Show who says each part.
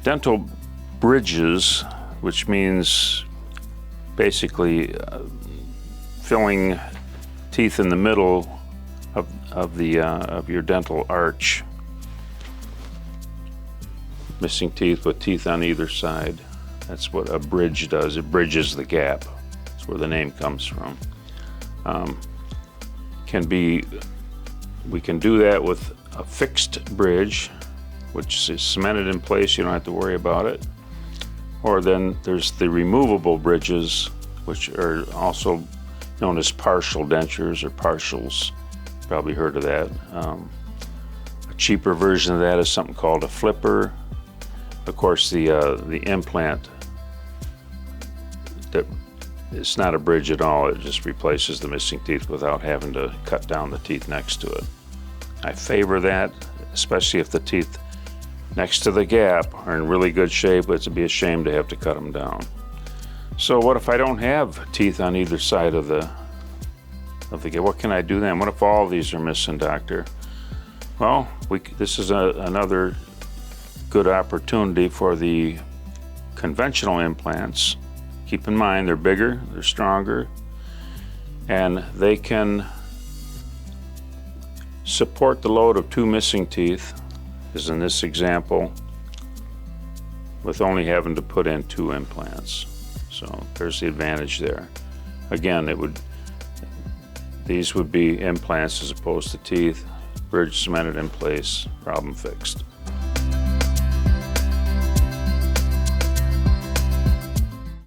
Speaker 1: Dental bridges, which means basically filling teeth in the middle of your dental arch. Missing teeth with teeth on either side. That's what a bridge does. It bridges the gap. That's where the name comes from. We can do that with a fixed bridge, which is cemented in place. You don't have to worry about it. Or then there's the removable bridges, which are also known as partial dentures or partials. Probably heard of that. A cheaper version of that is something called a flipper. Of course, the implant, that it's not a bridge at all. It just replaces the missing teeth without having to cut down the teeth next to it. I favor that, especially if the teeth next to the gap are in really good shape. It'd be a shame to have to cut them down. So what if I don't have teeth on either side of the gap? What can I do then? What if all of these are missing, doctor? Well, this is another good opportunity for the conventional implants. Keep in mind, they're bigger, they're stronger, and they can support the load of 2 missing teeth, as in this example, with only having to put in 2 implants. So there's the advantage there. Again, these would be implants as opposed to teeth, bridge cemented in place, problem fixed.